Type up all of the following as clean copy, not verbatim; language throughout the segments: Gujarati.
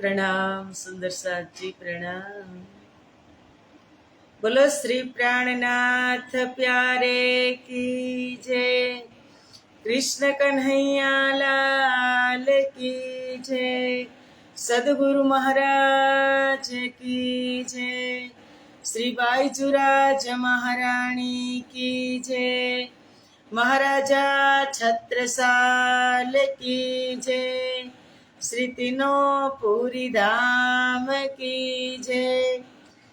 प्रणाम सुंदर साथ जी, प्रणाम। बोलो श्री प्राणनाथ प्यारे की जय। कृष्ण कन्हैया लाल की जय। सदगुरु महाराज की जय। श्री बाईजुराज महारानी की जय। महाराजा छत्रसाल की जय। श्री तीनों पूरी धाम की जय।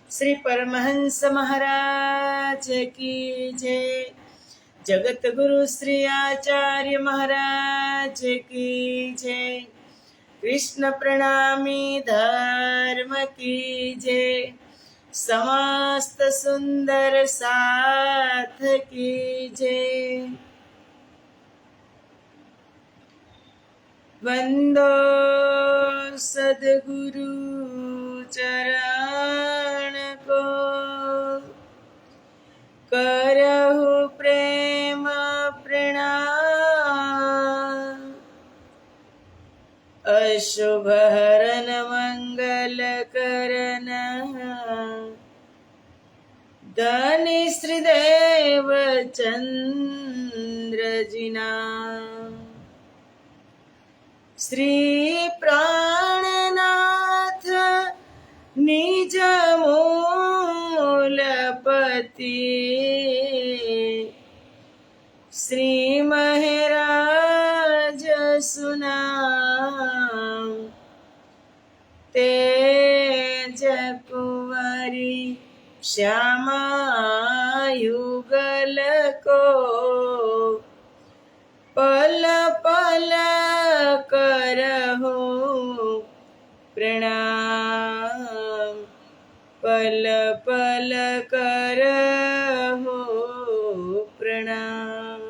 श्री परमहंस महाराज की जय। जगत गुरु श्री आचार्य महाराज की जय। कृष्ण प्रणामी धर्म की जय। समस्त सुंदर साथ की जय। वंदो सद्गुरु चरण को, करहु प्रेम प्रणाम। अशुभ हरन मंगल करन, धनी श्रीदेव चंद्र जिना। श्री प्राणनाथ निज मूलपति, श्री महराज सुना। तेज कुंवरी श्यामा युगल को, पल पल करहु प्रणाम। पल पल करहु प्रणाम।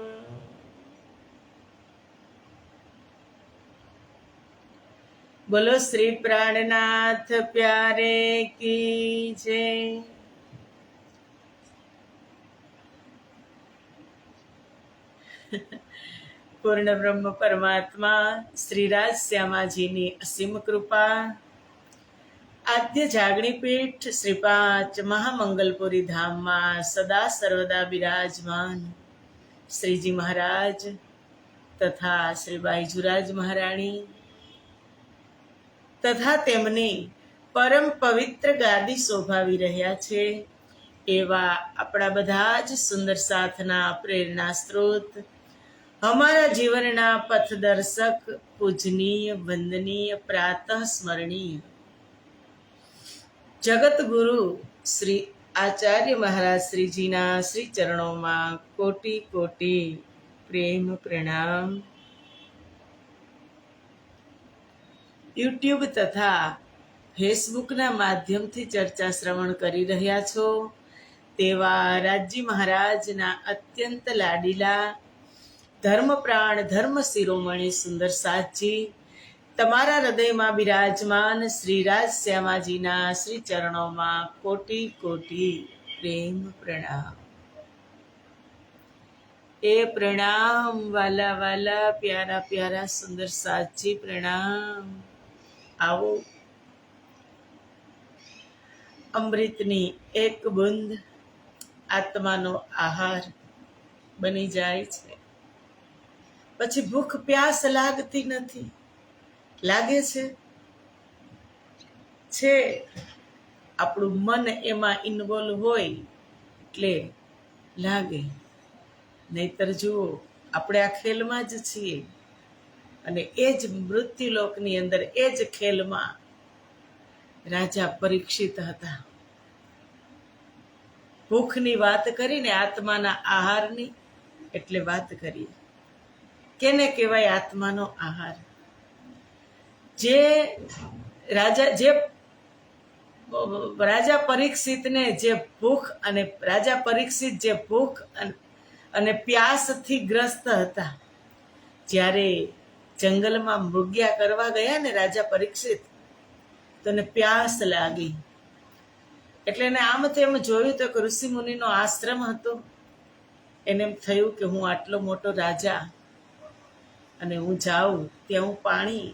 बोलो श्री प्राणनाथ प्यारे की जय। પૂર્ણ બ્રહ્મ પરમાત્મા શ્રી રાજ શ્યામાજીની અસીમ કૃપા, આદ્ય જાગણી પીઠ શ્રી પાંચ મહામંગલપુરી ધામમાં સદા સર્વદા બિરાજમાન શ્રીજી મહારાજ તથા શ્રી બાઈજુરાજ મહારાણી તથા તેમની પરમ પવિત્ર ગાદી શોભાવી રહ્યા છે એવા આપણા બધા જ સુંદર સાથના પ્રેરણા સ્ત્રોત, हमारा जीवनना पथदर्शक, पूजनीय, वंदनीय, प्रातः स्मरणीय जगत गुरु श्री आचार्य महाराज श्री जीना श्री चरणों में कोटि कोटि प्रेम प्रणाम। यूट्यूब तथा फेसबुक ना माध्यम थी चर्चा श्रवण करी रह्या छो तेवा राजी महाराज ना अत्यंत लाडीला धर्म प्राण धर्म शिरोमणि सुंदर साथजी तमारा हृदय में विराजमान श्री राज श्यामाजी ना श्री चरणों में कोटि कोटि प्रेम प्रणाम। ए प्रणाम वाला वाला प्यारा प्यारा सुंदर साथजी प्रणाम। आओ अमृतनी एक बूंद आत्मानो आहार बनी जाए छे, પછી ભૂખ પ્યાસ લાગતી નથી, લાગે છે આપણું મન એમાં ઇન્વોલ્વ હોય એટલે લાગે, નહીતર જુઓ આપણે આ ખેલમાં જ છીએ અને એ જ મૃત્યુલોકની અંદર એ જ ખેલમાં રાજા પરીક્ષિત હતા। ભૂખની વાત કરીને આત્માના આહારની એટલે વાત કરીએ કેને કહેવાય આત્માનો આહાર। રાજા પરીક્ષિતને જે ભૂખ અને રાજા પરીક્ષિત જે ભૂખ અને પ્યાસથી ગ્રસ્ત હતા, જ્યારે જંગલમાં મૃગ્યા કરવા ગયા ને રાજા પરીક્ષિત, તો એને પ્યાસ લાગી એટલે એને આમ તેમ જોયું તો એક ઋષિ મુનિનો આશ્રમ હતો। એને એમ થયું કે હું આટલો મોટો રાજા અને હું જાઉં ત્યાં હું પાણી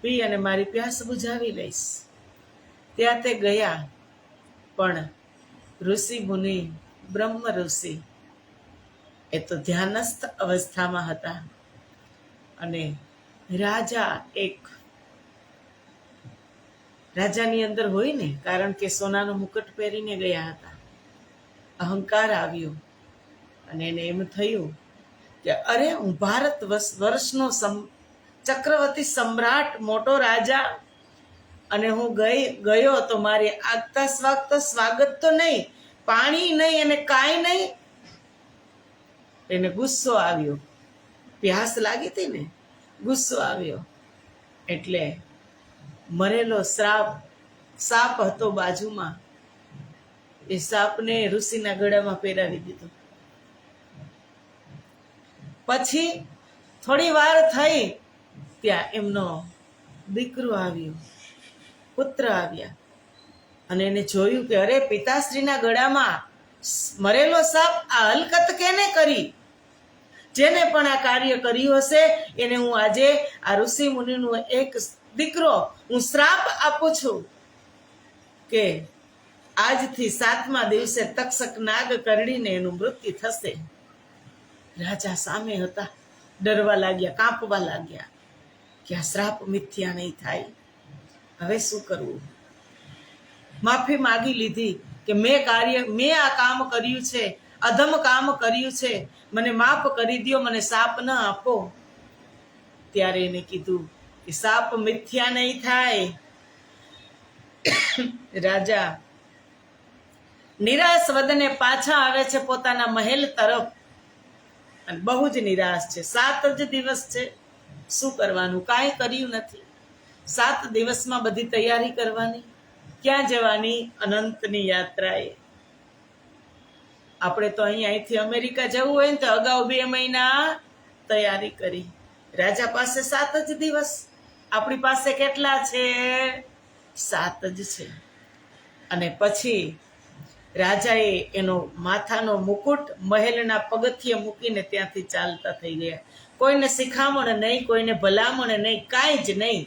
પી અને મારી પ્યાસ બુઝાવી લઈશ. ત્યાં તે ગયા, પણ ઋષિ મુનિ, બ્રહ્મ ઋષિ એ તો ધ્યાનસ્થ અવસ્થામાં હતા, અને રાજાની અંદર હોય ને, કારણ કે સોનાનો મુકટ પહેરીને ગયા હતા. અહંકાર આવ્યો અને એને એમ થયું કે અરે, હું ભારત વર્ષનો ચક્રવર્તી સમ્રાટ, મોટો રાજા, અને હું ગયો તો મારે આગતા સ્વાગત તો નહીં, પાણી નહીં અને કાંઈ નહીં. એને ગુસ્સો આવ્યો, પ્યાસ લાગી હતી ને, ગુસ્સો આવ્યો. એટલે મરેલો સાપ હતો બાજુમાં, એ સાપને ઋષિના ગળામાં પહેરાવી દીધો. પછી થોડી વાર થઈ, ત્યાં એમનો દીકરો આવ્યો, પુત્ર આવ્યા, અને એને જોયું કે અરે, પિતાશ્રીના ગળામાં મરેલો સાપ, આ હલકત કેને કરી? જેને પણ આ કાર્ય કર્યું હશે એને હું આજે આ ઋષિ મુનિનો એક દીકરો હું શ્રાપ આપું છું કે આજથી 7મા દિવસે તક્ષક નાગ કરડીને એનું મૃત્યુ થશે. રાજા સામે હતા, ડરવા લાગ્યા, કાંપવા લાગ્યા કે આ શ્રાપ મિથ્યા નહીં થાય. હવે શું કરવું? માફી માગી લીધી કે મેં આ કામ કર્યું છે, અધમ કામ કર્યું છે, મને માફ કરી દો, મને શાપ ન આપો. ત્યારે એને કીધું કે શાપ મિથ્યા નહીં થાય. રાજા નિરાશ વદને પાછા આવે છે પોતાના મહેલ તરફ, અને બહુ જ નિરાશ છે. 7 જ દિવસ છે, શું કરવાનું? કાંઈ કર્યું નથી. 7 દિવસમાં બધી તૈયારી કરવાની. ક્યાં જવાની? અનંતની યાત્રાએ. આપણે તો અહીંથી અમેરિકા જવું હોય ને તો અગાઉ 2 મહિના તૈયારી કરી. રાજા પાસે 7 જ દિવસ, આપણી પાસે કેટલા છે? 7 જ છે. અને પછી રાજાએ એનો માથાનો મુકુટ મહેલના પગથિયે મૂકીને ત્યાંથી ચાલતા થઈ ગયા. કોઈને શિખામણ નહીં, કોઈને ભલામણ નહીં, કાંઈ જ નહીં.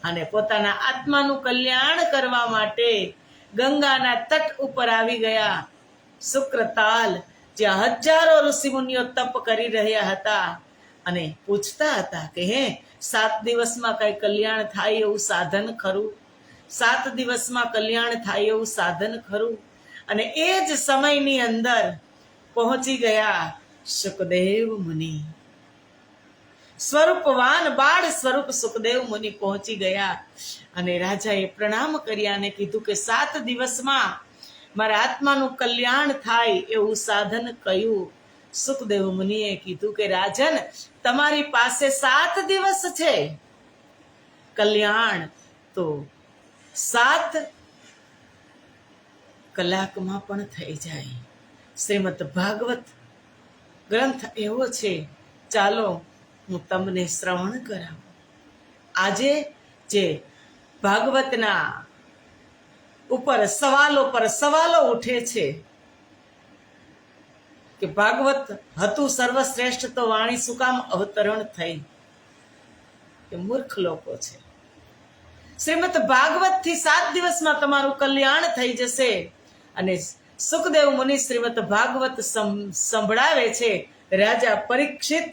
અને પોતાના આત્માનું કલ્યાણ કરવા માટે ગંગાના તટ ઉપર આવી ગયા. શુક્રતાલ, જ્યાં હજારો ઋષિમુનિઓ તપ કરી રહ્યા હતા, અને પૂછતા હતા કે 7 દિવસમાં કઈ કલ્યાણ થાય એવું સાધન ખરું? 7 દિવસમાં કલ્યાણ થાય એવું સાધન ખરું? અને એ જ સમયની અંદર પહોંચી ગયા સુખદેવ મુનિ. સ્વરૂપવાન બાળ સ્વરૂપ સુખદેવ મુનિ પહોંચી ગયા, અને રાજાએ પ્રણામ કર્યા અને કીધું કે 7 દિવસમાં મારા આત્માનું કલ્યાણ થાય એવું સાધન કયું? સુખદેવ મુનિએ કીધું કે રાજન, તમારી પાસે 7 દિવસ છે, કલ્યાણ તો 7 કલાકમાં પણ થઈ જાય. શ્રીમદ ભાગવત ગ્રંથ એવો છે, ચાલો હું તમને શ્રવણ કરાવું. આજે જે ભાગવતના ઉપર સવાલો ઉઠે છે કે ભાગવત હતું સર્વશ્રેષ્ઠ તો વાણી શું કામ અવતરણ થઈ? એ મૂર્ખ લોકો છે. શ્રીમદ ભાગવત થી 7 દિવસમાં તમારું કલ્યાણ થઈ જશે. અને સુખદેવ મુનિ શ્રીમદ ભાગવત સંભળાવે છે. રાજા પરીક્ષિત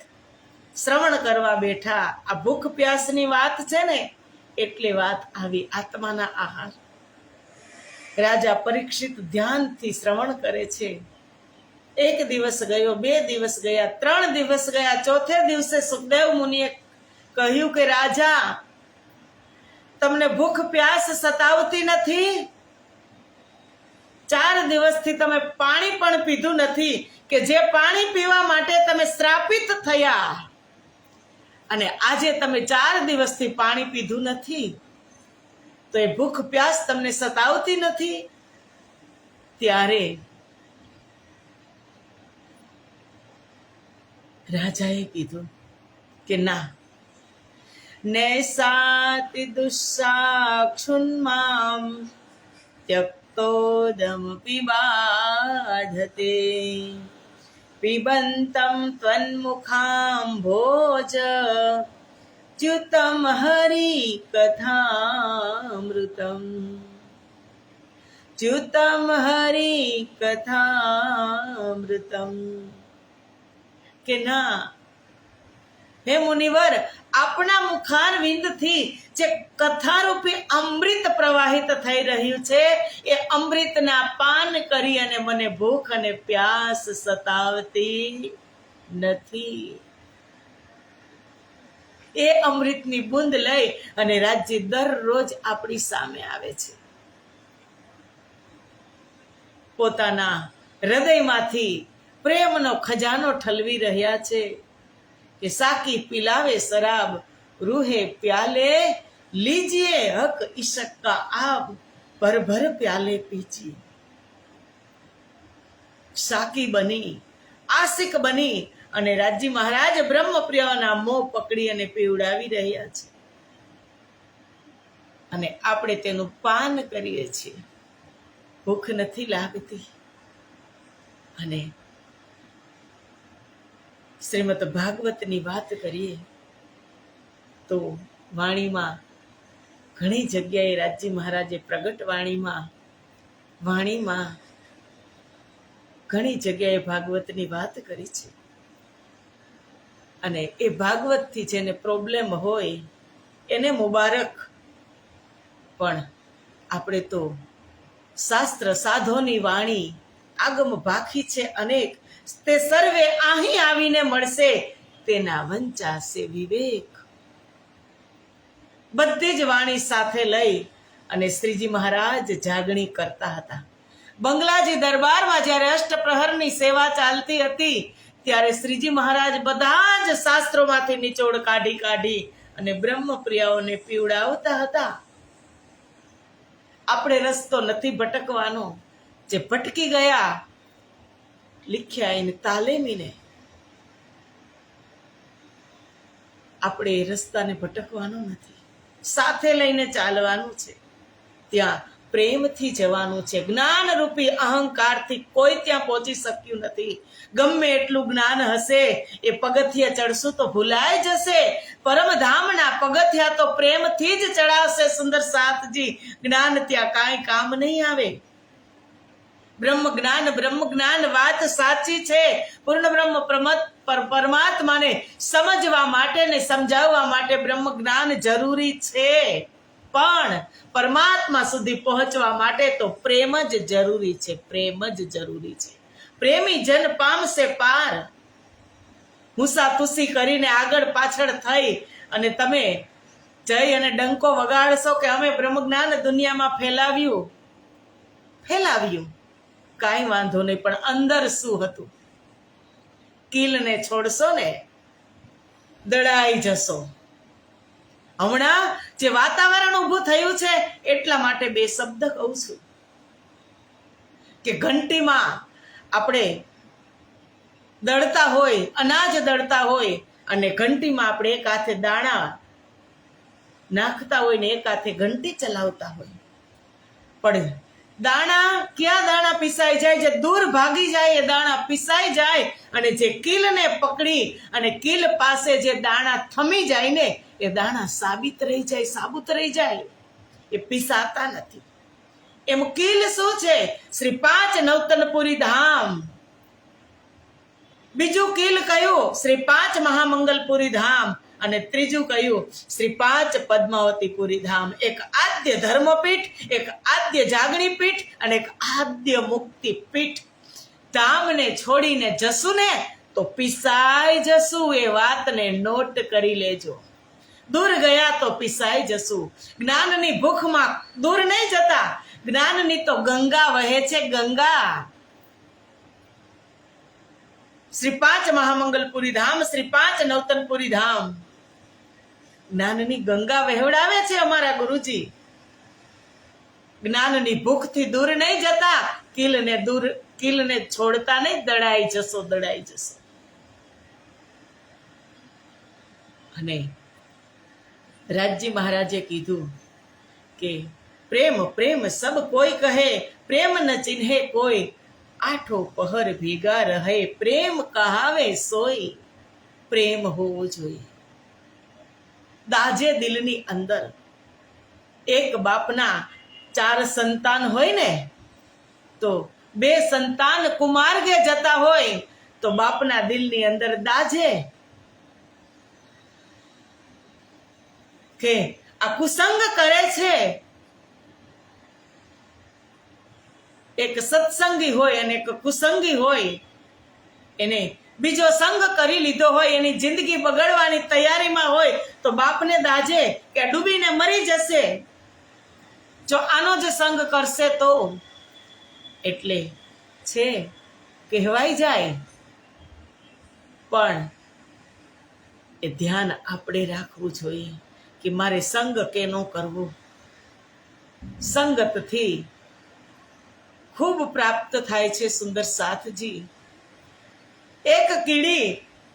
શ્રવણ કરવા બેઠા. આ ભૂખ પ્યાસની વાત છે ને, એટલે વાત આવી, આત્માના આહાર. રાજા પરીક્ષિત ધ્યાનથી શ્રવણ કરે છે. 1 દિવસ ગયો, 2 દિવસ ગયા, 3 દિવસ ગયા. 4થે દિવસે સુખદેવ મુનિએ કહ્યું કે રાજા, તમને ભૂખ પ્યાસ સતાવતી નથી? 4 દિવસથી તમે પાણી પણ પીધું નથી, કે જે પાણી પીવા માટે તમે શ્રાપિત થયા, અને આજે તમે 4 દિવસથી પાણી પીધું નથી, તો એ ભૂખ પ્યાસ તમને સતાવતી નથી? ત્યારે રાજાએ કીધું કે ના, નૈસાતિ દુસ્સાક્ષુન્મામ ત્યક્તોદમ પિબાધતે પિબંતમ ત્વન્મુખામ ભોજ च्युतम हरि कथामृतम, च्युतम हरि कथामृतम। કે ના હે મુનિવર, આપણા મુખારવિંદથી જે કથારૂપી અમૃત પ્રવાહિત થઈ રહ્યું છે, એ અમૃતના પાન કરી અને મને ભૂખ અને પ્યાસ સતાવતી નથી. એ અમૃતની બૂંદ લઈ અને રાજ્ય દરરોજ આપણી સામે આવે છે. પોતાના હૃદયમાંથી પ્રેમનો ખજાનો ઠલવી રહ્યા છે કે સાકી પિલાવે શરાબ, રૂહે પ્યાલે લીજીએ, હક ઇશક કા આબ, ભર ભર પ્યાલે પીજીએ. સાકી બની, આશિક બની અને રાજ્ય મહારાજ બ્રહ્મપ્રિયાના મોં પકડી અને પીવડાવી રહ્યા છે, અને આપણે તેનું પાન કરીએ છીએ. ભૂખ નથી લાગતી. અને શ્રીમદ ભાગવતની વાત કરીએ તો વાણીમાં ઘણી જગ્યાએ રાજ્ય મહારાજે પ્રગટ વાણીમાં ઘણી જગ્યાએ ભાગવતની વાત કરી છે. અને એ ભાગવતથી જેને પ્રોબ્લેમ હોય એને મુબારક, પણ આપણે તો શાસ્ત્ર સાધોની વાણી આગમ ભાખી છે અનેક, તે સર્વે અહીં આવીને મળશે, તેના વંચાશે વિવેક. બધી જ વાણી સાથે લઈ અને શ્રીજી મહારાજ જાગણી કરતા હતા. બંગલાજી દરબારમાં જ્યારે અષ્ટપ્રહરની સેવા ચાલતી હતી, ત્યારે શ્રીજી મહારાજ બધા જ શાસ્ત્રોમાંથી નિચોડ કાઢી અને બ્રહ્મપ્રિયાઓને પીવડાવતા હતા. આપણે રસ્તો નથી ભટકવાનો. જે ભટકી ગયા લીખ્યા એને તાલેમીને, આપણે એ રસ્તાને ભટકવાનો નથી, સાથે લઈને ચાલવાનું છે. ત્યાં પ્રેમથી જવાનું છે. જ્ઞાનરૂપી અહંકારથી કોઈ ત્યાં પહોંચી શક્યું નથી. ગમે એટલું જ્ઞાન હશે, એ પગથિયા ચડશું તો ભૂલાઈ જશે. પરમધામના પગથિયા તો પ્રેમથી જ ચડાવશે સુંદર સાથજી. જ્ઞાન ત્યાં કાંઈ કામ નહીં આવે. બ્રહ્મ જ્ઞાન વાત સાચી છે. પૂર્ણ બ્રહ્મ પરમાત્માને સમજવા માટે ને સમજાવવા માટે બ્રહ્મ જ્ઞાન જરૂરી છે, પણ પરમાત્મા સુધી પહોંચવા માટે તો પ્રેમ જ જરૂરી છે. પ્રેમ જ જરૂરી છે. પ્રેમી જન પામશે પાર. હુસાતુસી કરીને આગળ પાછળ થઈ અને તમે જઈ અને ડંકો વગાડશો કે અમે બ્રહ્મ જ્ઞાન દુનિયામાં ફેલાવ્યું, કાંઈ વાંધો નહીં, પણ અંદર શું હતું? કિલને છોડશો ને દડાઈ જશો. હમણાં જે વાતાવરણ ઊભું થયું છે એટલા માટે બે શબ્દ કહું છું કે ઘંટીમાં આપણે દળતા હોય, અનાજ દળતા હોય, અને ઘંટીમાં આપણે એક હાથે દાણા નાખતા હોય ને એક હાથે ઘંટી ચલાવતા હોય, પણ ક્યાં દાણા પીસાઈ જાય, જે દૂર ભાગી જાય એ દાણા પીસાઈ જાય, અને જે કિલને પકડી અને કિલ પાસે જે દાણા થમી જાય ને એ દાણા સાબુત રહી જાય, એ પીસાતા નથી. એમ કિલ શું છે? શ્રી 5 નવતનપુરી ધામ. બીજું કિલ કયું? શ્રી 5 મહામંગલપુરી ધામ. અને ત્રીજું કયું? શ્રી 5 પદ્માવતીપુરી ધામ. એક આદ્ય ધર્મપીઠ, એક આદ્ય જાગણી પીઠ અને એક આદ્ય મુક્તિ પીઠ. ધામને છોડીને જશું ને તો પીસાઈ જશું. એ વાતને નોટ કરી લેજો. દૂર ગયા તો પીસાઈ જશું. જ્ઞાનની ભૂખમાં દૂર નહીં જતા. જ્ઞાનની તો ગંગા વહે છે, ગંગા. શ્રી 5 મહામંગલપુરી ધામ, શ્રી 5 નવતનપુરી ધામ. જ્ઞાનની ગંગા વહેવડાવે છે અમારા ગુરુજી. જ્ઞાનની ભૂખથી દૂર નહીં જતા. કિલને છોડતા નહીં, દડાઈ જશો. અને રાજજી મહારાજે કીધું કે પ્રેમ સબ કોઈ કહે, પ્રેમ ન ચિન્હે કોઈ, આઠો પહર ભેગા રહે, પ્રેમ કહાવે સોય. પ્રેમ હોવો જોઈએ. દાજે દિલની અંદર. એક બાપના 4 સંતાન હોય ને, તો 2 સંતાન કુમાર્ગે જતા હોય તો બાપના દિલની અંદર દાજે કે આ કુસંગ કરે છે. એક સત્સંગી હોય અને એક કુસંગી હોય, એને બીજો સંગ કરી લીધો હોય, એની જિંદગી બગડવાની તૈયારીમાં હોય તો બાપને દાજે કે ડૂબીને મરી જશે જો આનો જ સંગ કરશે તો. એટલે છે કહેવાય જાય, પણ એ ધ્યાન આપણે રાખવું જોઈએ કે મારે સંગ કે ન કરવો. સંગતથી ખૂબ પ્રાપ્ત થાય છે સુંદર સાથજી. એક કીડી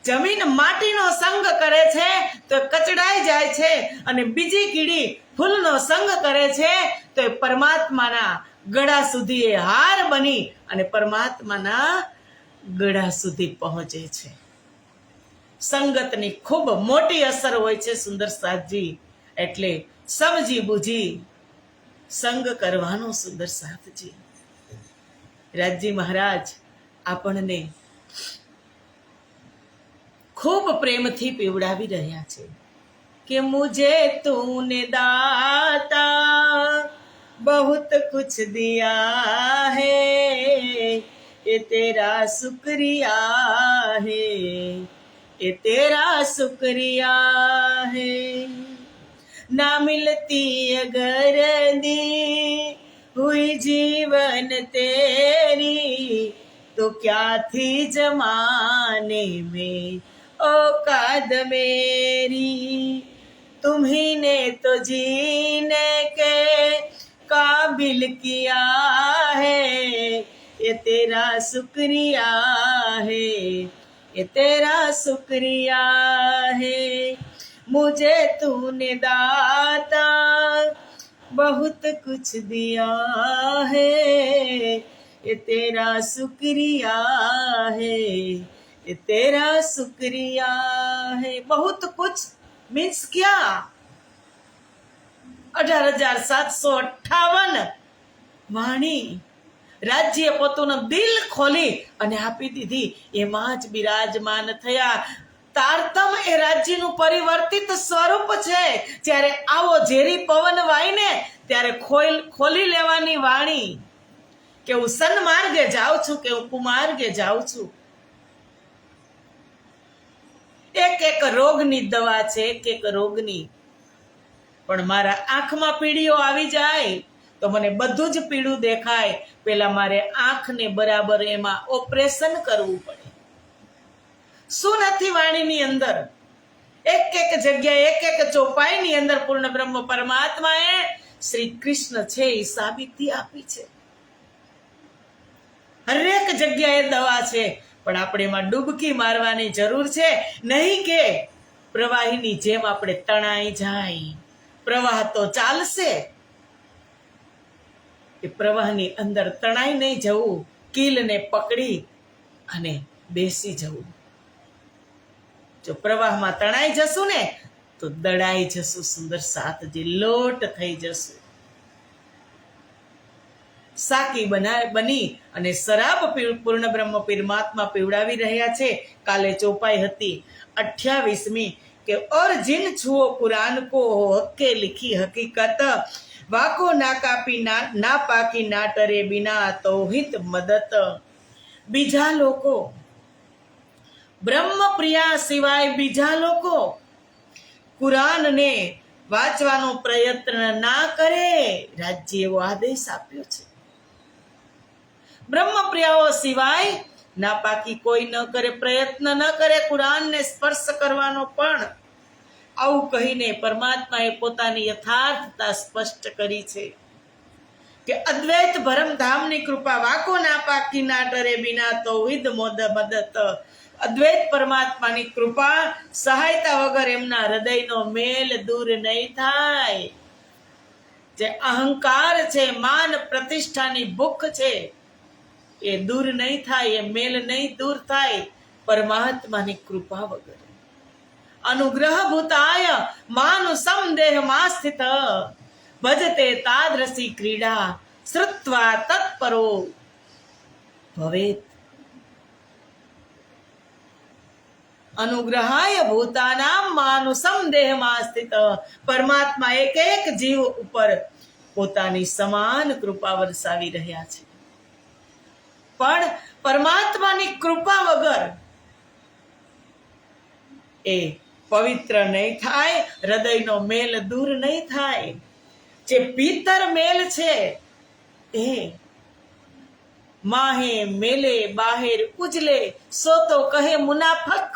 જમીન માટીનો સંગ કરે છે તો કચડાઈ જાય છે, અને બીજી કીડી ફૂલનો સંગ કરે છે તો એ પરમાત્માના ગળા સુધી એ હાર બની અને પરમાત્માના ગળા સુધી પહોંચે છે. સંગતની ખૂબ મોટી અસર હોય છે સુંદર સાથજી. એટલે સમજી બુજી સંગ કરવાનો સુંદર સાથજી. રાજજી મહારાજ આપણને ખૂબ પ્રેમથી પીવડાવી રહ્યા છે કે મુझे तूने दाता बहुत कुछ दिया है, ये तेरा शुक्रिया है, ये तेरा शुक्रिया है. ना मिलती अगर दी हुई जीवन तेरी तो क्या थी जमाने में औकात मेरी. तुम्ही ने तो जीने के काबिल किया है, ये तेरा शुक्रिया है, ये तेरा शुक्रिया है. मुझे तूने दाता बहुत कुछ दिया है, ये तेरा शुक्रिया है, ये तेरा शुक्रिया है. बहुत कुछ मीन्स क्या? 18,758 વાણી રાજ્ય પોતાનું દિલ ખોલી અને આપી દીધી. એમાં જ બિરાજમાન થયા. તારતમ એ રાજ્યનું પરિવર્તિત સ્વરૂપ છે. જ્યારે આવો ઝેરી પવન વાઈને ત્યારે ખોલી લેવાની વાણી કે હું સન્માર્ગે જાઉં છું, કે હું કુમાર્ગે જાઉં છું. એક રોગની દવા છે, એક રોગની. પણ મારા આંખમાં પીળીઓ આવી જાય તો મને બધું જ પીળું દેખાય. પેલા મારે આંખને બરાબર એમાં ઓપરેશન કરવું પડે. શું નથી વાણીની અંદર? એક જગ્યાએ એક ચોપાઈની અંદર પૂર્ણ બ્રહ્મ પરમાત્માએ શ્રી કૃષ્ણ છે એ સાબિતી આપી છે. હરેક જગ્યાએ દવા છે, પણ આપણે એમાં ડૂબકી મારવાની જરૂર છે. નહીં કે પ્રવાહીની જેમ આપણે તણાઈ જાય. પ્રવાહ તો ચાલશે, એ પ્રવાહની અંદર તણાઈ નહીં જવું, કીલને પકડી અને બેસી જવું. જો પ્રવાહમાં તણાઈ જશું ને તો દડાઈ જશું સુંદર સાથજી, લોટ થઈ જશું. સાકી બની અને શરાબ પૂર્ણ બ્રહ્મ પરમાત્મા પીવડાવી રહ્યા છે. કાલે ચોપાઈ હતી 28મી કે ઓર જીન છુઓ કુરાન કો હક્કે લિખી હકીકત, વાકો ના કાપી ના પાકી ના ટરે બિના તૌહિત મદદ. બીજા લોકો બ્રહ્મ પ્રિયા સિવાય બીજા લોકો કુરાનને વાંચવાનો પ્રયત્ન ના કરે. રાજ્ય એવો આદેશ આપ્યો છે. બ્રહ્મ પ્રિયાઓ સિવાય ના પાકી કોઈ ન કરે, પ્રયત્ન ન કરે કુરાનને સ્પર્શ કરવાનો. પણ આવું કહીને પરમાત્માએ પોતાની યથાર્થતા સ્પષ્ટ કરી છે કે અદ્વૈત ભરમધામની કૃપા, વાકો ના પાકી ના ટરે બિના તૌહિદ મદદ. અદ્વૈત પરમાત્માની કૃપા, સહાયતા વગર એમના હૃદયનો મેલ દૂર નહીં થાય. જે અહંકાર છે, માન પ્રતિષ્ઠાની ભૂખ છે, એ દૂર નહીં થાય, એ મેલ નહીં દૂર થાય પરમાત્માની કૃપા વગર. અનુગ્રહ ભૂતાય માનુષમ દેહમાં સ્થિત ભજતે તાદ્રસી ક્રીડા શ્રુત્વા તત્પરો ભવેત. અનુગ્રહાય ભૂતાનામ માનુષમ દેહમાં સ્થિત. પરમાત્મા એક એક જીવ ઉપર પોતાની સમાન કૃપા વરસાવી રહ્યા છે. પણ પરમાત્માની કૃપા વગર એ પવિત્ર નહીં થાય, હૃદયનો મેલ દૂર નહીં થાય. જે ભીતર મેલ છે એ માહે મેલે બાહેર ઉજલે સો તો કહે મુનાફક.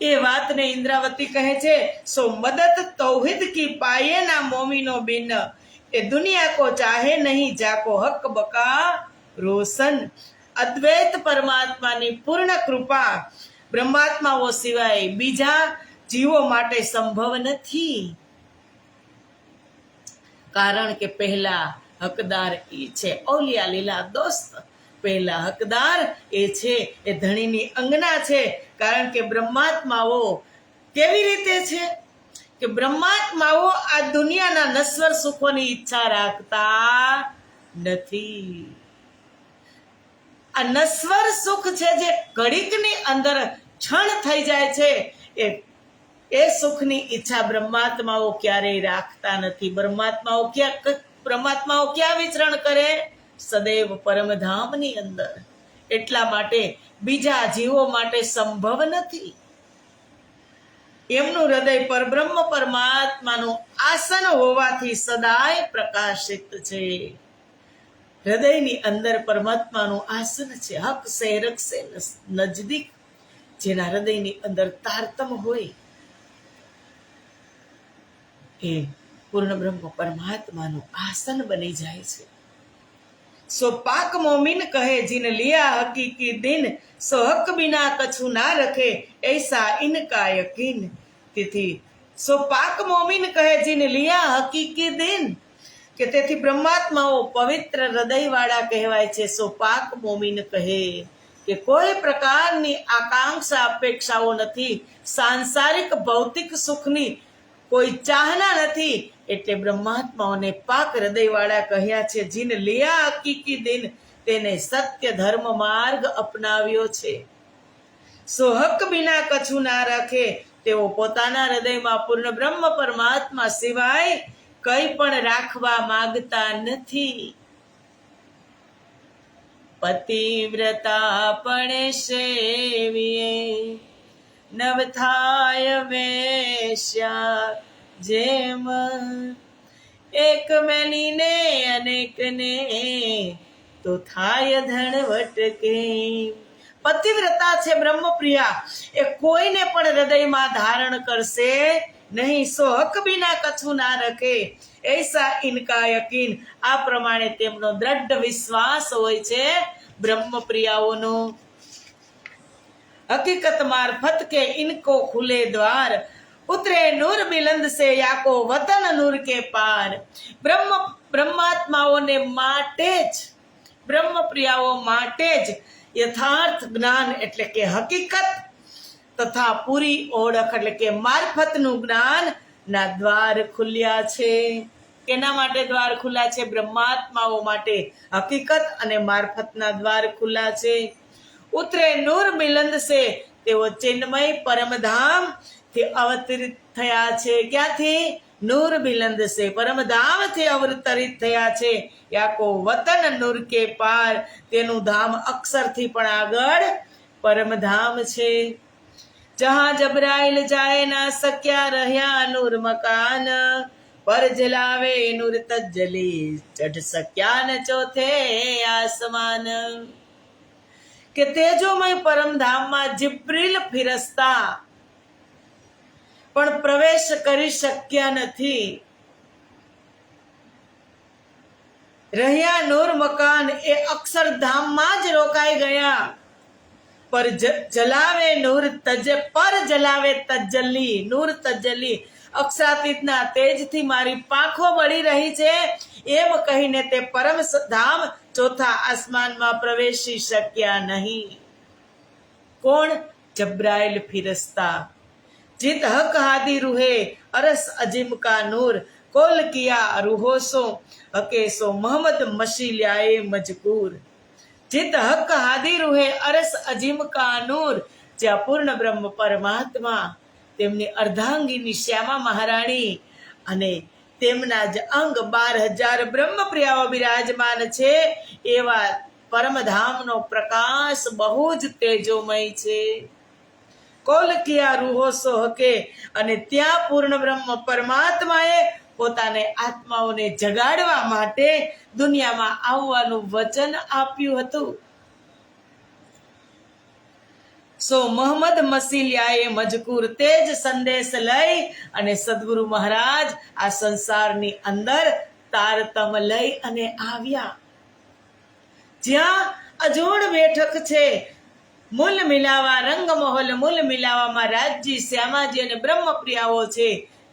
એ વાતને ઇન્દ્રાવતી કહે છે, સો મદદ તૌહીદ કી પાયે ના મોમિનો બિન એ દુનિયા કો ચાહે નહીં જાકો હક બકા રોશન. અદ્વૈત પરમાત્માની પૂર્ણ કૃપા બ્રહ્માત્માઓ સિવાય બીજા જીવો માટે સંભવ નથી. કારણ કે પહેલા હકદાર એ છે ઓલિયા લીલા દોસ્ત. પહેલા હકદાર એ છે, એ ધણીની અંગના છે. કારણ કે બ્રહ્માત્માઓ કેવી રીતે છે કે બ્રહ્માત્માઓ આ દુનિયાના નશ્વર સુખોની ઈચ્છા રાખતા નથી. આ નશ્વર સુખ છે જે ઘડીકની અંદર ક્ષણ થઈ જાય છે, એ સુખની ઈચ્છા બ્રહ્માત્માઓ ક્યારેય રાખતા નથી. બ્રહ્માત્માઓ ક્યાં વિચરણ કરે? સદૈવ પરમધામની અંદર. એટલા માટે બીજા જીવો માટે સંભવ નથી. એમનું હૃદય પરબ્રહ્મ પરમાત્માનું આસન હોવાથી સદાય પ્રકાશિત છે. હૃદયની અંદર પરમાત્માનું આસન છે. હક સે રક સે નજદીક. જેના હૃદયની અંદર તારતમ હોય એ પૂર્ણ બ્રહ્મ પરમાત્માનું આસન બની જાય છે. સો પાક મોમિન કહે જીન લિયા હકીકી દિન સો હક બિના કછું ના રખે ऐसा इनका यकीन. તેથી સો પાક મોમિન કહે જીન લિયા હકીકી દિન કે તેથી બ્રહ્માત્માઓ પવિત્ર હૃદયવાળા કહેવાય છે. સો પાક મોમિન કહે કે કોઈ પ્રકારની આકાંક્ષા અપેક્ષાઓ નથી, સાંસારિક ભૌતિક સુખની કોઈ ચાહના નથી. એટલે બ્રહ્માત્માઓને પાક હૃદયવાળા કહ્યા છે. જીન લિયા હકીકી દિન તેને સત્ય ધર્મ માર્ગ અપનાવ્યો છે. સો હક બિના કછું ના રાખે. તેઓ પોતાના હૃદયમાં પૂર્ણ બ્રહ્મ પરમાત્મા સિવાય કંઈ પણ રાખવા માંગતા નથી. પતિવ્રતા પણ સેવીએ નવ થાય વેશ્યા જેમ એક મેલીને અનેકને તો થાય ધણવટ કેમ. પતિવ્રતા છે બ્રહ્મપ્રિયા, એ કોઈને પણ હૃદયમાં ધારણ કરશે નહીં. સો હક બિના કછું ના રખે ऐसा इनका यकीन. આ પ્રમાણે તેમનો દ્રઢ વિશ્વાસ હોય છે બ્રહ્મપ્રિયાઓનો. હકીકત મારફત કે ઇनको ખુલે દ્વાર ઉતરે નૂર બિલંદ સે યાકો વતન નૂર કે પાર. બ્રહ્માત્માઓને માટે જ, બ્રહ્મપ્રિયાઓ માટે જ યથાર્થ જ્ઞાન એટલે કે હકીકત તથા પૂરી ઓળખ એટલે કે મારફતનું જ્ઞાન ના દ્વાર ખુલ્યા છે. કેના માટે દ્વાર ખુલ્લા છે? બ્રહ્માત્માઓ માટે હકીકત અને મારફતના દ્વાર ખુલ્લા છે. ઉતરે નૂર બિલંદ સે, તેઓ ચિન્મય પરમધામ થી અવતરિત થયા છે. ક્યાંથી? નૂર બિલંદ સે, પરમધામ થી અવતરિત થયા છે. યાકો વતન નૂર કે પાર, તેનું ધામ અક્ષરથી પણ આગળ પરમધામ છે. જહાં જબરાઈલ જાય ના સક્યા રહ્યા નૂર મકાન પર જલાવે નૂર તજલી ચઢ સક્યા ન ચોથે આસમાન. કે તેજોમય પરમધામમાં જિબ્રીલ ફિરસ્તા પણ પ્રવેશ કરી શક્યા નથી. રહ્યા નૂર મકાન, એ અક્ષરધામમાં જ રોકાઈ ગયા. પર જલાવે નૂર પર જલાવે તજલ્લી, નૂર તજલ્લી, અક્ષરાતીતના તેજથી મારી પાંખો બળી રહી છે એમ કહીને તે પરમ ધામ ચોથા આસમાનમાં પ્રવેશી શક્યા નહીં. કોણ? जब्राइल फिरस्ता जित हक हादी रूहे अरस अजिम का नूर कोल किया रूहोसो हकेसो मोहम्मद मशी ल्याए मजकूर जित हक हादी रूहे अरस अजिम का नूर જ્યાં પૂર્ણ બ્રહ્મ પરમાત્મા તેમની અર્ધાંગીની શ્યામા મહારાણી અને તેમના જ અંગ 12,000 બ્રહ્મપ્રિયાઓ બિરાજમાન છે એવા પરમધામનો પ્રકાશ બહુ જ તેજોમય છે. કોલ કિયા રૂહો સો હકે અને ત્યાં પૂર્ણ બ્રહ્મ પરમાત્માએ પોતાને આત્માઓને જગાડવા માટે દુનિયામાં આવવાનું વચન આપ્યું હતું. સો મોહમ્મદ મસીલિયાએ મજકૂર તે જ સંદેશ લઈ અને સદગુરુ મહારાજ આ સંસારની અંદર તારતમ લઈ અને આવ્યા. જ્યાં અજોડ બેઠક છે, મૂલ મિલાવા રંગ મહોલ મૂલ મિલાવામાં રાજજી શ્યામાજી અને બ્રહ્મપ્રિયાઓ છે,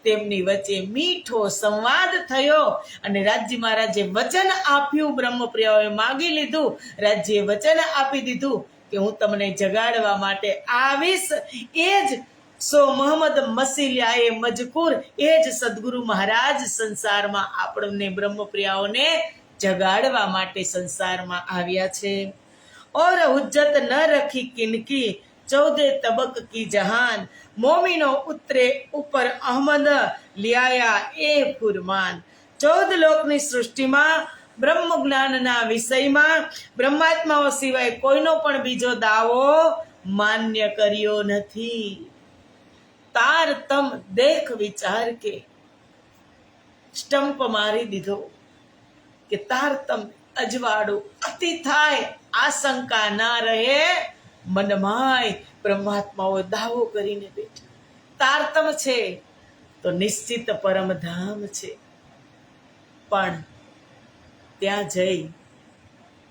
તેમની વચ્ચે મીઠો સંવાદ થયો અને રાજજી મહારાજે વચન આપ્યું. બ્રહ્મપ્રિયાઓએ માગી લીધું, રાજજીએ વચન આપી દીધું કે હું તમને જગાડવા માટે આવીશ. એ જ સો મોહમ્મદ મસીલિયાએ મજકૂર, એ જ સદગુરુ મહારાજ સંસારમાં આપણને બ્રહ્મપ્રિયાઓને જગાડવા માટે સંસારમાં આવ્યા છે. और हुज्जत न रखी किनकी 14 तबक की जहान मोमिनो उतरे ऊपर अहमद लियाया ए फुरमान. 14 લોકની સૃષ્ટિમાં બ્રહ્મ જ્ઞાનના વિષયમાં બ્રહ્માત્માઓ સિવાય કોઈનો પણ બીજો દાવો માન્ય કર્યો નથી. તારતમ દેખ વિચાર કે સ્ટમ્પ મારી દીધો કે તારતમ અજવાળું અતિ થાય, આશંકા ના રહે મનમાય. બ્રહ્માત્માઓ દાવો કરીને બેઠા. તારતમ છે તો નિશ્ચિત પરમધામ છે, પણ ત્યાં જઈ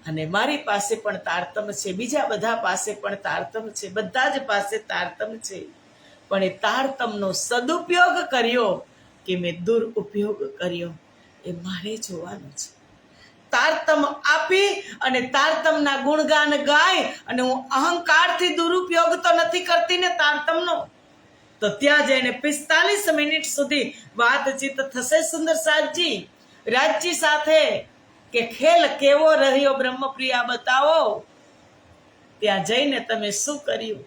અને મારી પાસે પણ તારતમ છે, બીજા બધા પાસે પણ તારતમ છે, બધા જ પાસે તારતમ છે, પણ એ તારતમનો સદુપયોગ કર્યો કે મેં દુરુપયોગ કર્યો એ મારે જોવાનું છે. તારતમ આપી અને તારતમના ગુણગાન ગાય અને હું અહંકારથી દુરુપયોગ તો નથી કરતી ને તારતમનો, તો ત્યાં જઈને 45 મિનિટ સુધી વાતચીત થશે સુંદર સાજી રાજજી સાથે કે ખેલ કેવો રહ્યો બ્રહ્મપ્રિયા બતાવો. ત્યાં જઈને તમે શું કર્યું?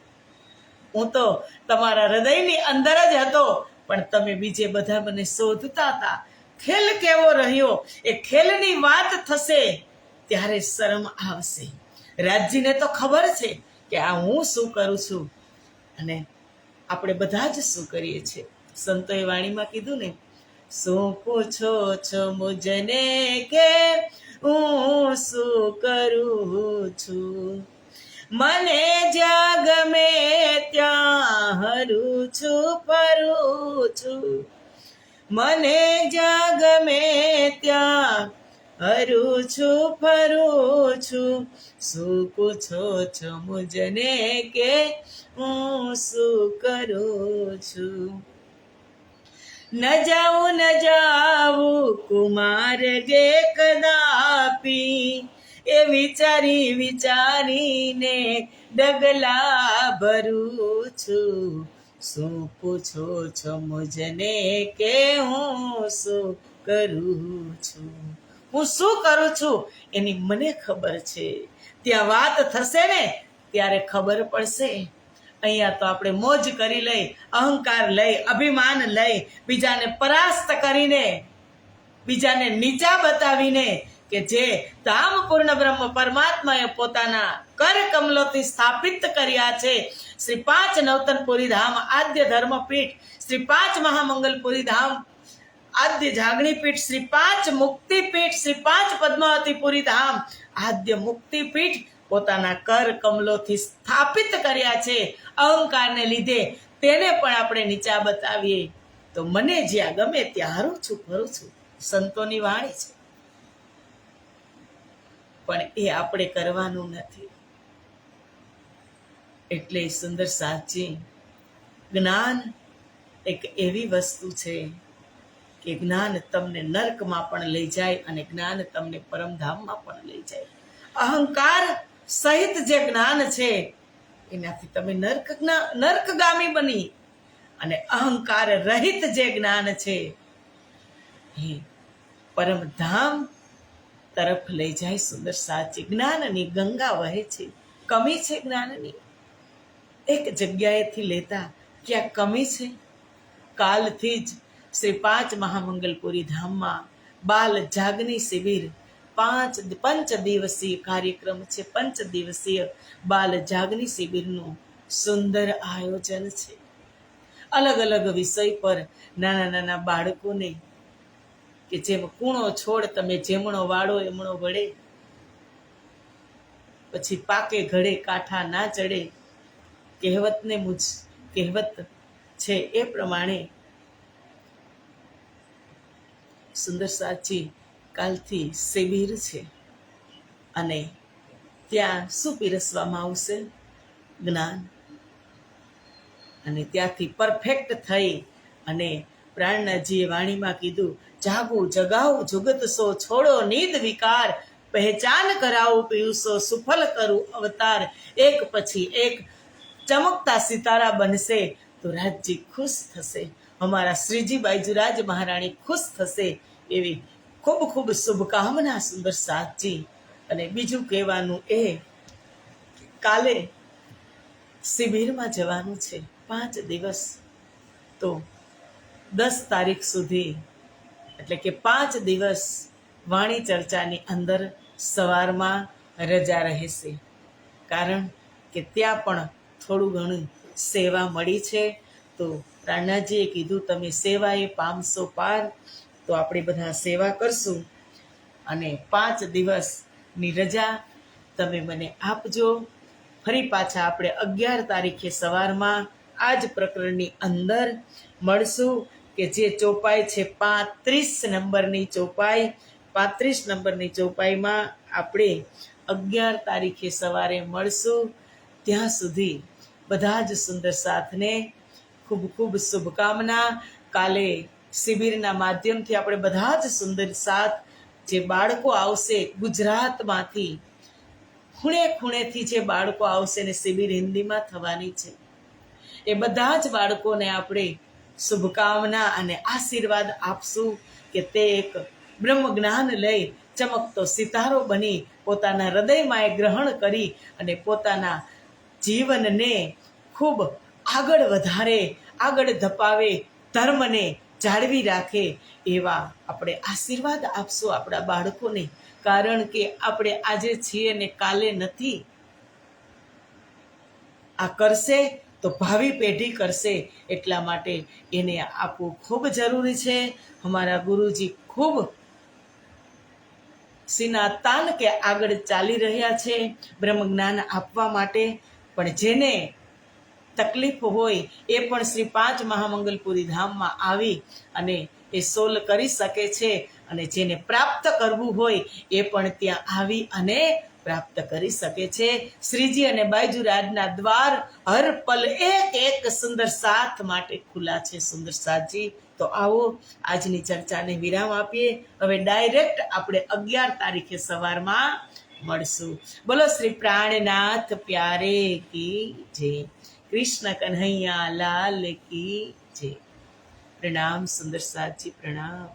હું તો તમારા હૃદયની અંદર જ હતો, પણ તમે બીજે બધા મને શોધતા હતા. ખેલ કેવો રહ્યો એ ખેલની વાત થશે ત્યારે શરમ આવશે. રાજજીને તો ખબર છે કે આ હું શું કરું છું અને આપણે બધા જ શું કરીએ છીએ. સંતોએ વાણીમાં કીધું ને, શું પૂછો છો મુજને કે હું શું કરું છું, મને જ્યાં ગમે ત્યાં હરું છું ફરું છું, મને જ્યાં ગમે ત્યાં હરું છું ફરું છું, શું પૂછો છો મુજને કે હું શું કરું છું. ન જાઉં કુમાર ગે કદાપી એ વિચારી વિચારીને ડગલા ભરું છું, શું પૂછો છો મુજને કે હું શું કરું છું. હું શું કરું છું એની મને ખબર છે. ત્યાં વાત થશે ને ત્યારે ખબર પડશે. અહીંયા તો આપણે મોજ કરી લઈ, અહંકાર લઈ, અભિમાન લઈ, બીજાને પરાસ્ત કરીને, બીજાને નીચા બતાવીને કે જે ધામ પૂર્ણ બ્રહ્મ પરમાત્માએ પોતાના કર કમલોથી સ્થાપિત કર્યા છે. શ્રી 5 નવતનપુરી ધામ આદ્ય ધર્મપીઠ, શ્રી 5 મહામંગલપુરી ધામ આદ્ય જાગણીપીઠ, શ્રી 5 મુક્તિપીઠ, શ્રી 5 પદ્માવતીપુરી ધામ આદ્ય મુક્તિપીઠ પોતાના કર કમલોથી સ્થાપિત કર્યા છે. અહંકારને લીધે તેને પણ આપણે નીચા બતાવીએ તો મને જ્યાં ગમે ત્યાં હરું છું ફરું છું, સંતોની વાણી છે. પણ એ આપણે કરવાનું નથી. એટલે સુંદર સાચી જ્ઞાન એક એવી વસ્તુ છે કે જ્ઞાન તમને નર્કમાં પણ લઈ જાય અને જ્ઞાન તમને પરમધામમાં પણ લઈ જાય. અહંકાર સહિત જે જ્ઞાન છે એનાથી તમે નર્કગામી બની અને અહંકાર રહિત જે જ્ઞાન છે એ પરમધામ તરફ લઈ જાય. સુંદર સાચી જ્ઞાનની ગંગા વહે છે. કમી છે જ્ઞાનની? એક જગ્યાએથી લેતા ક્યાં કમી છે? કાલથી જ શ્રી 5 મહામંગલપુરી ધામમાં બાલ જાગની શિબિર 5 દિવસીય કાર્યક્રમ છે. 5 દિવસીય બાલ જાગની શિબિરનું સુંદર આયોજન છે. અલગ અલગ વિષય પર નાના નાના બાળકોને કે જેમ કૂણો છોડ તમે જેમણો વાળો એમણો વળે, પછી પાકે ઘડે કાંઠા ના ચડે, કહેવત છે એ પ્રમાણે સુંદર સાચી કાલથી શિબિર છે અને ત્યાં શું પીરસવામાં આવશે? જ્ઞાન. અને ત્યાંથી પરફેક્ટ થઈ અને પ્રાણનાથજીએ વાણીમાં કીધું, જાગું જગાવું જુગત સો, છોડો નીંદ વિકાર, પહેચાન કરાવું પિયુસો, સુફલ કરું અવતાર. એક પછી એક ચમકતા સિતારા બનશે તો રાજજી ખુશ થશે, અમારા શ્રીજી બાઈજુરાજ મહારાણી ખુશ થશે. એવી ખૂબ ખૂબ શુભકામના. સુંદર સાચી. અને બીજું કહેવાનું એ, કાલે શિબિરમાં જવાનું છે 5 દિવસ, તો 10 તારીખ સુધી એટલે કે 5 દિવસ વાણી ચર્ચાની અંદર સવારમાં રજા રહેશે. કારણ કે ત્યાં પણ થોડું ઘણું સેવા મળી છે. તો પ્રાણનાથજીએ કીધું તમે સેવાએ પામશો પાર. તો આપણે બધા સેવા કરશું અને 5 દિવસની રજા તમે મને આપજો. ફરી પાછા આપણે 11 તારીખે સવારમાં આ જ પ્રકરણની અંદર મળશું કે જે ચોપાઈ છે 35 નંબરની ચોપાઈ. 35 નંબરની ચોપાઈમાં આપણે 11 તારીખે સવારે મળશું. ત્યાં સુધી બધા જ સુંદર સાથને ખૂબ ખૂબ શુભકામના. કાલે શિબિરના માધ્યમથી આપણે બધા જ સુંદર સાથ જે બાળકો આવશે ગુજરાતમાંથી, ખૂણે ખૂણેથી જે બાળકો આવશે ને શિબિર હિન્દીમાં થવાની છે, એ બધા જ બાળકોને આપણે શુભકામના અને આશીર્વાદ આપશું કે તે એક બ્રહ્મ જ્ઞાન લઈ ચમકતો સિતારો બની પોતાના હૃદયમાં એ ગ્રહણ કરી અને પોતાના જીવનને ખૂબ આગળ વધારે, આગળ ધપાવે, ધર્મને જાળવી રાખે એવા આપણે આશીર્વાદ આપશું આપણા બાળકોને. કારણ કે આપણે આજે છીએ ને કાલે નથી. આ કરશે તો ભાવિ પેઢી કરશે. એટલા માટે એને આપવું ખૂબ જરૂરી છે. અમારા ગુરુજી ખૂબ સીના તાન કે આગળ ચાલી રહ્યા છે બ્રહ્મ જ્ઞાન આપવા માટે. પણ જેને તકલીફ હોય એ પણ શ્રી 5 મહામંગલપુરી ધામમાં આવી અને એ સોલ્વ કરી શકે છે. અને જેને પ્રાપ્ત કરવું હોય એ પણ ત્યાં આવી અને પ્રાપ્ત કરી શકે છે. શ્રીજી અને બાઈજુરાજના દ્વાર હર પલ એક સુંદર સાથ માટે ખુલ્લા છે. સુંદર સાથજી. તો આવો આજની ચર્ચાને વિરામ આપીએ. હવે ડાયરેક્ટ આપણે 11 તારીખે સવારમાં મળશું. બોલો શ્રી પ્રાણનાથ પ્યારે કી જય. કૃષ્ણ કન્હૈયા લાલ કી જય. પ્રણામ સુંદર સાથજી, પ્રણામ.